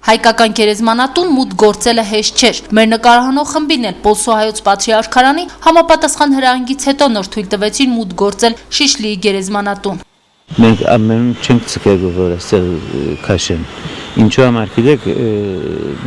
Հայկական գերեզմանատուն մուտք գործելը հեշտ չէր։ Մեր նկարահանող խմբին էլ Պոլսոհայոց Պատրիարքարանի համապատասխան հրահանգից հետո նոր թույլ տվեցին մուտք գործել Շիշլիի գերեզմանատուն։ Մենք ամեն չենք ցկել որ այստեղ քաշեն։ Ինչու համար գիտեք,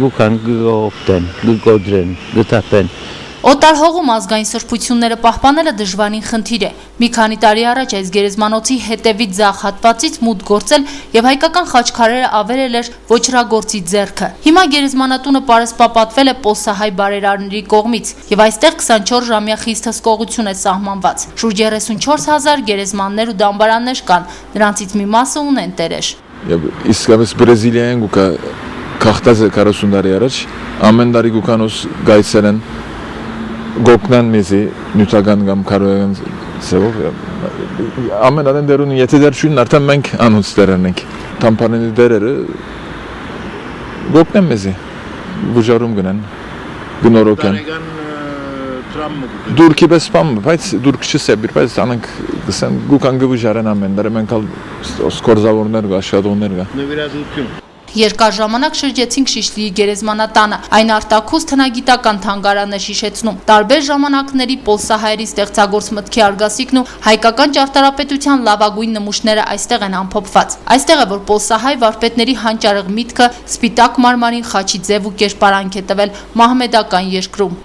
գուքան գոպտեն, գոդրեն, գտապեն։ Օտարհողում ազգային սրբությունները պահպանելը դժվարին խնդիր է։ Մի քանի տարի առաջ այս գերեզմանոցի հետևից ձախ հատվածից մուտք գործել եւ հայկական խաչքարերը ավերել էր ոչրագործի ձեռքը։ Հիմա գերեզմանատունը պարսպապատվել է պոլսահայ բարերարների կողմից եւ այստեղ 24 ժամյա խիստ հսկողություն է սահմանված։ Շուրջ 34,000 գերեզմաններ ու դամբարաններ կան, նրանցից մի մասը ունեն տերեր։ Իսկապես Բրազիլիայում գուկա քաղտած 40 տարի առաջ ամեն տարի գուկանոս գայցեր են գոկնան մեզի նյութական կամ կարողական ծավով ամեն ադեն դերուն եթե դեր չունեն արդեն մենք անոնց դերերն ենք տամպանենի դերերը գոկնան մեզի բուժարում գնան գնորոքան դուրքի պես պամ բայց դուրք չսեբիր բայց անենք գսեն գուկան գբուժարեն ամեն դերը մենք ալ սկորզավորներ գա աշխատողներ գա նվիրատվություն Երկար ժամանակ շրջեցինք Շիշլիի գերեզմանատանը, այն արտաքուստ հնագիտական թանգարան է հիշեցնում։ Տարբեր ժամանակների պոլսահայերի ստեղծագործ մտքի արգասիքն ու հայկական ճարտարապետության լավագույն նմուշները այստեղ են ամփոփված։ Այստեղ է, որ պոլսահայ վարպետների հանճարեղ միտքը սպիտակ մարմարին խաչի ձև ու կերպարանք է տվել մահմեդական երկրում։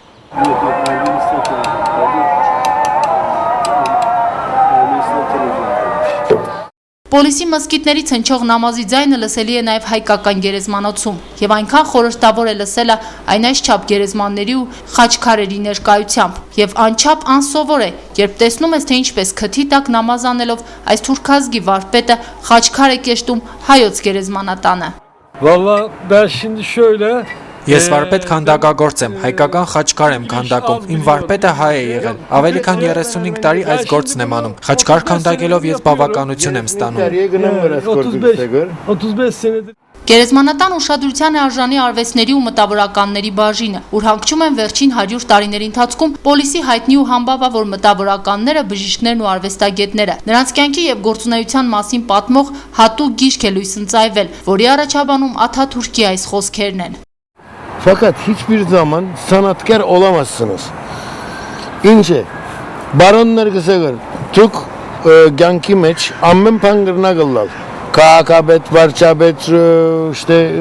Պոլիսի մզկիթներից հնչող նամազի ձայնը լսելի է նաև հայկական գերեզմանոցում եւ այնքան խորհրդավոր է լսելը այն այսչափ գերեզմանների ու խաչքարերի ներկայությամբ եւ անչափ անսովոր է երբ տեսնում ես թե ինչպես քթի տակ նամազ անելով այս թուրքազգի վարպետը խաչքար է կեշտում հայոց գերեզմանատանը Վալա դա şimdi şöyle Ես վարպետ քանդակագործ եմ, հայկական խաչքար եմ քանդակում, իմ վարպետը հայ է եղել, ավելի քան 35 տարի այս գործն եմ անում, խաչքար քանդակելով ես բավականություն եմ ստանում։ 35 senedir Գերեզմանատան ուշադրության է արժանի արվեստների ու մտավորականների բաժինը, ուր հանգչում են վերջին 100 տարիների ընթացքում պոլիսի հայտնի ու համբավավոր մտավորականները, բժիշկներն ու արվեստագետները։ Նրանց կյանքի եւ գործունեության մասին պատմող հատուկ գիրք է լույս ընծայվել, որի առաջաբանում Աթաթուրքի այս խոսքերն են։ Fakat hiçbir zaman sanatkar olamazsınız. İnce, baronlar kısagır, Türk genki meç, ammen pangırına kıllal. Kakabet, parçabet, işte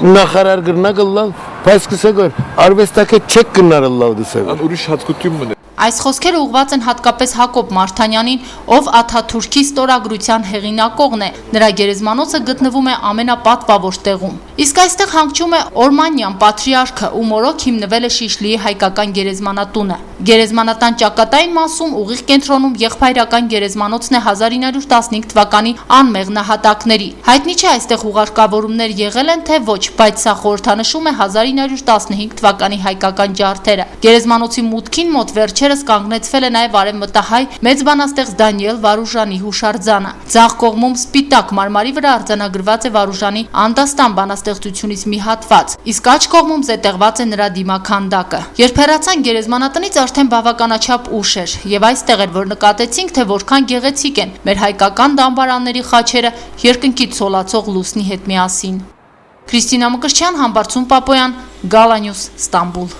Nakarar gırna kıllal. Pas kısagır, arvestake çek gırnar Allah'ı sagır. Ուրիշ հատկություն մնա Այս խոսքերը ուղղված են հատկապես Հակոբ Մարթանյանին, ով Աթաթուրքի ստորագրության հեղինակողն է։ Նրա գերեզմանոցը գտնվում է ամենապատվավոր տեղում։ Իսկ այստեղ հանգչում է Օրմանյան պատրիարքը, ում օրոք հիմնվել է Շիշլիի հայկական գերեզմանատունը։ Գերեզմանատան ճակատային մասում ուղիղ կենտրոնում եղբայրական գերեզմանոցն է 1915 թվականի անմեղ նահատակների։ Հայտնի չէ այստեղ ուղարկավորումներ եղել են թե ոչ, բայց սա խորհրդանշում է 1915 թվականի հայկական ջարդերը։ Գերեզմանոցի մուտքին մոտ վերջերս կանգնեցվել է նաև արևմտահայ մեծ բանաստեղծ Դանիել Վարուժանի հուշարձանը։ Ձախ կողմում սպիտակ մարմարի վրա արձանագրված է Վարուժանի անդաստան բանաստեղծությունից մի հատված, իսկ աջ կողմում զետեղված է նրա դիմաքանդակը։ Երբ հեռացան գերեզմանատնից արդեն բավականաչափ ուշ էր, եւ այստեղ էր, որ նկատեցինք, թե որքան գեղեցիկ են մեր հայկական դամբարանների խաչերը երկնքից սոլացող լուսնի հետ միասին։ Քրիստինա Մկրտչյան, Համբարձում Պապոյան, Գալանյուս, Ստամբուլ։